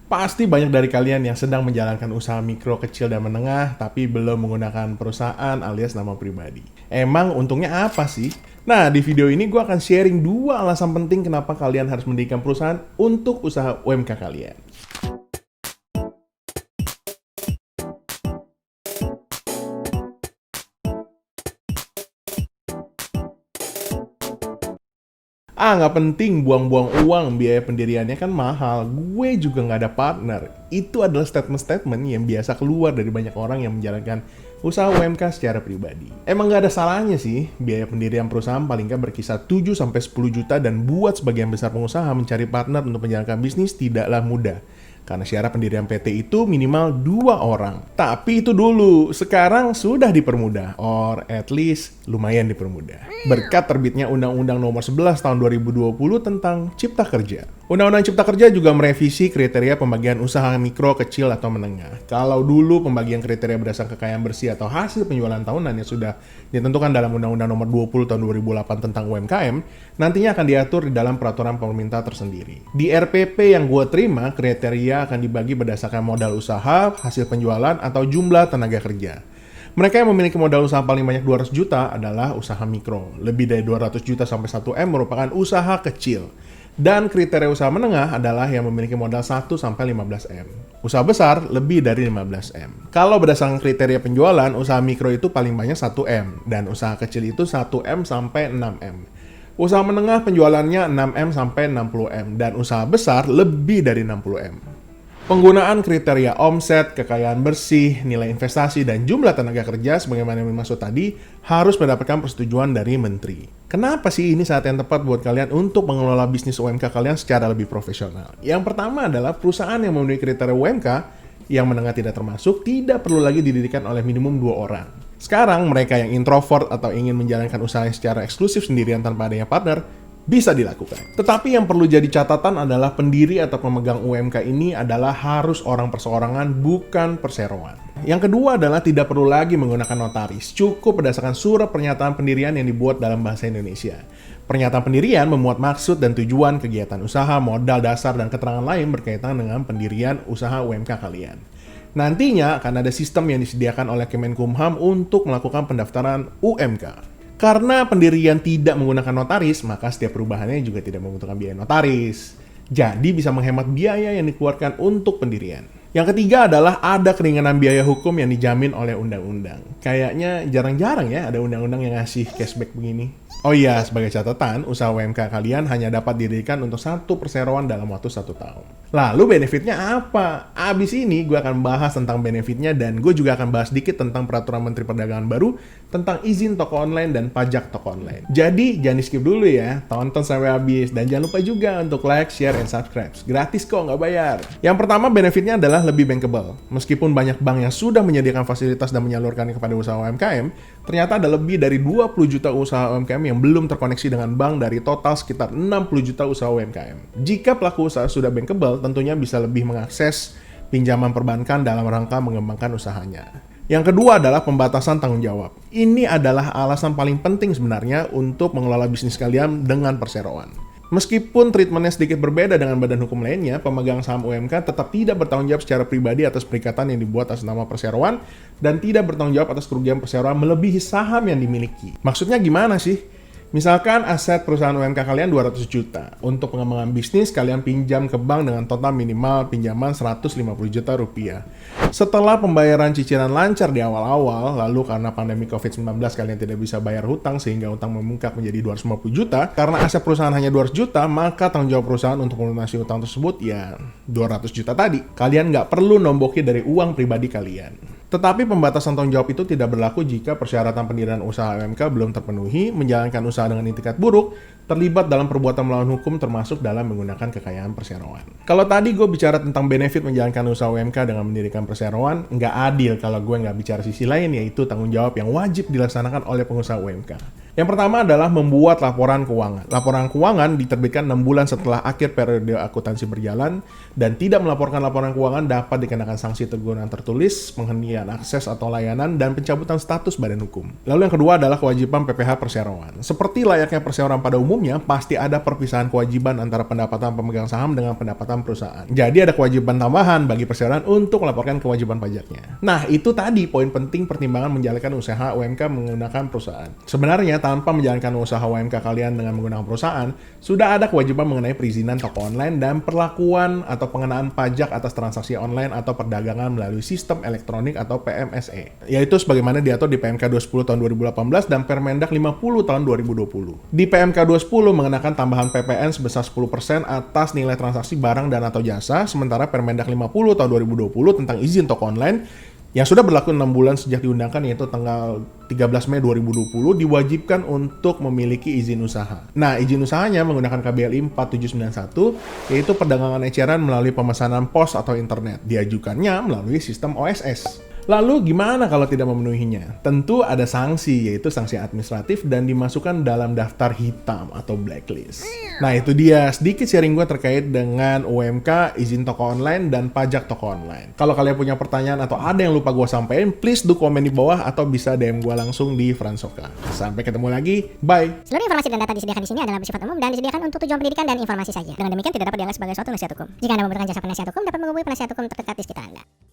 Pasti banyak dari kalian yang sedang menjalankan usaha mikro, kecil, dan menengah, tapi belum menggunakan perusahaan alias nama pribadi. Emang untungnya apa sih? Nah, di video ini gue akan sharing 2 alasan penting kenapa kalian harus mendirikan perusahaan untuk usaha UMK kalian. Nggak penting buang-buang uang, biaya pendiriannya kan mahal. Gue juga nggak ada partner. Itu adalah statement-statement yang biasa keluar dari banyak orang yang menjalankan usaha UMK secara pribadi. Emang nggak ada salahnya sih, biaya pendirian perusahaan paling nggak berkisar 7-10 juta dan buat sebagian besar pengusaha mencari partner untuk menjalankan bisnis tidaklah mudah. Karena syarat pendirian PT itu minimal 2 orang. Tapi itu dulu, sekarang sudah dipermudah, or at least lumayan dipermudah. Berkat terbitnya Undang-Undang Nomor 11 Tahun 2020 tentang Cipta Kerja. Undang-Undang Cipta Kerja juga merevisi kriteria pembagian usaha mikro, kecil, atau menengah. Kalau dulu pembagian kriteria berdasarkan kekayaan bersih atau hasil penjualan tahunan yang sudah ditentukan dalam Undang-Undang Nomor 20 Tahun 2008 tentang UMKM, nantinya akan diatur di dalam peraturan pemerintah tersendiri. Di RPP yang gue terima, kriteria akan dibagi berdasarkan modal usaha, hasil penjualan, atau jumlah tenaga kerja. Mereka yang memiliki modal usaha paling banyak 200 juta adalah usaha mikro. Lebih dari 200 juta sampai 1M merupakan usaha kecil. Dan kriteria usaha menengah adalah yang memiliki modal 1 sampai 15M. Usaha besar lebih dari 15M. Kalau berdasarkan kriteria penjualan, usaha mikro itu paling banyak 1M dan usaha kecil itu 1M sampai 6M. Usaha menengah penjualannya 6M sampai 60M dan usaha besar lebih dari 60M. Penggunaan kriteria omset, kekayaan bersih, nilai investasi, dan jumlah tenaga kerja sebagaimana yang dimaksud tadi harus mendapatkan persetujuan dari menteri. Kenapa sih ini saat yang tepat buat kalian untuk mengelola bisnis UMK kalian secara lebih profesional? Yang pertama adalah perusahaan yang memenuhi kriteria UMK yang menengah tidak termasuk tidak perlu lagi didirikan oleh minimum 2 orang. Sekarang mereka yang introvert atau ingin menjalankan usahanya secara eksklusif sendirian tanpa adanya partner bisa dilakukan. Tetapi yang perlu jadi catatan adalah pendiri atau pemegang UMK ini adalah harus orang perseorangan, bukan perseroan. Yang kedua adalah tidak perlu lagi menggunakan notaris, cukup berdasarkan surat pernyataan pendirian yang dibuat dalam bahasa Indonesia. Pernyataan pendirian memuat maksud dan tujuan kegiatan usaha, modal dasar, dan keterangan lain berkaitan dengan pendirian usaha UMK kalian. Nantinya akan ada sistem yang disediakan oleh Kemenkumham untuk melakukan pendaftaran UMK. Karena pendirian tidak menggunakan notaris, maka setiap perubahannya juga tidak membutuhkan biaya notaris. Jadi bisa menghemat biaya yang dikeluarkan untuk pendirian. Yang ketiga adalah ada keringanan biaya hukum yang dijamin oleh undang-undang. Kayaknya jarang-jarang ya ada undang-undang yang ngasih cashback begini. Oh iya, sebagai catatan, usaha UMK kalian hanya dapat didirikan untuk 1 perseroan dalam waktu 1 tahun. Lalu benefitnya apa? Abis ini gue akan bahas tentang benefitnya dan gue juga akan bahas dikit tentang peraturan Menteri Perdagangan baru tentang izin toko online dan pajak toko online. Jadi jangan di skip dulu ya, tonton sampai habis dan jangan lupa juga untuk like, share, and subscribe. Gratis kok, nggak bayar. Yang pertama benefitnya adalah lebih bankable. Meskipun banyak bank yang sudah menyediakan fasilitas dan menyalurkannya kepada usaha UMKM, ternyata ada lebih dari 20 juta usaha UMKM yang belum terkoneksi dengan bank dari total sekitar 60 juta usaha UMKM. Jika pelaku usaha sudah bankable, tentunya bisa lebih mengakses pinjaman perbankan dalam rangka mengembangkan usahanya. Yang kedua adalah pembatasan tanggung jawab. Ini adalah alasan paling penting sebenarnya untuk mengelola bisnis kalian dengan perseroan. Meskipun treatmentnya sedikit berbeda dengan badan hukum lainnya, pemegang saham UMK tetap tidak bertanggung jawab secara pribadi atas perikatan yang dibuat atas nama perseroan dan tidak bertanggung jawab atas kerugian perseroan melebihi saham yang dimiliki. Maksudnya gimana sih? Misalkan aset perusahaan UMK kalian 200 juta. Untuk pengembangan bisnis, kalian pinjam ke bank dengan total minimal pinjaman 150 juta rupiah. Setelah pembayaran cicilan lancar di awal-awal, lalu karena pandemi COVID-19 kalian tidak bisa bayar hutang sehingga hutang membengkak menjadi 250 juta, karena aset perusahaan hanya 200 juta, maka tanggung jawab perusahaan untuk melunasi hutang tersebut ya 200 juta tadi. Kalian nggak perlu nombokin dari uang pribadi kalian. Tetapi pembatasan tanggung jawab itu tidak berlaku jika persyaratan pendirian usaha UMK belum terpenuhi, menjalankan usaha dengan itikat buruk, terlibat dalam perbuatan melawan hukum termasuk dalam menggunakan kekayaan perseroan. Kalau tadi gue bicara tentang benefit menjalankan usaha UMK dengan mendirikan perseroan, nggak adil kalau gue nggak bicara sisi lain yaitu tanggung jawab yang wajib dilaksanakan oleh pengusaha UMK. Yang pertama adalah membuat laporan keuangan. Laporan keuangan diterbitkan 6 bulan setelah akhir periode akuntansi berjalan, dan tidak melaporkan laporan keuangan dapat dikenakan sanksi teguran tertulis, penghentian akses atau layanan, dan pencabutan status badan hukum. Lalu yang kedua adalah kewajiban PPh perseroan. Seperti layaknya perseroan pada umumnya, pasti ada perpisahan kewajiban antara pendapatan pemegang saham dengan pendapatan perusahaan. Jadi ada kewajiban tambahan bagi perseroan untuk melaporkan kewajiban pajaknya. Nah, itu tadi poin penting pertimbangan menjalankan usaha UMK menggunakan perusahaan. Sebenarnya tanpa menjalankan usaha UMK kalian dengan menggunakan perusahaan, sudah ada kewajiban mengenai perizinan toko online dan perlakuan atau pengenaan pajak atas transaksi online atau perdagangan melalui sistem elektronik atau PMSE, yaitu sebagaimana diatur di PMK 210 tahun 2018 dan Permendak 50 tahun 2020. Di PMK 210 mengenakan tambahan PPN sebesar 10% atas nilai transaksi barang dan atau jasa, sementara Permendak 50 tahun 2020 tentang izin toko online yang sudah berlaku 6 bulan sejak diundangkan, yaitu tanggal 13 Mei 2020, diwajibkan untuk memiliki izin usaha. Nah, izin usahanya menggunakan KBLI 4791, yaitu perdagangan eceran melalui pemesanan pos atau internet. Diajukannya melalui sistem OSS. Lalu gimana kalau tidak memenuhinya? Tentu ada sanksi, yaitu sanksi administratif dan dimasukkan dalam daftar hitam atau blacklist. Nah, itu dia sedikit sharing gue terkait dengan UMK, izin toko online, dan pajak toko online. Kalau kalian punya pertanyaan atau ada yang lupa gue sampaikan, please do komen di bawah atau bisa DM gue langsung di Fransoka. Sampai ketemu lagi, bye! Seluruh informasi dan data disediakan di sini adalah bersifat umum dan disediakan untuk tujuan pendidikan dan informasi saja. Dengan demikian tidak dapat dianggap sebagai suatu nasihat hukum. Jika Anda membutuhkan jasa penasihat hukum, dapat menghubungi penasihat hukum terdekat di sekitar Anda.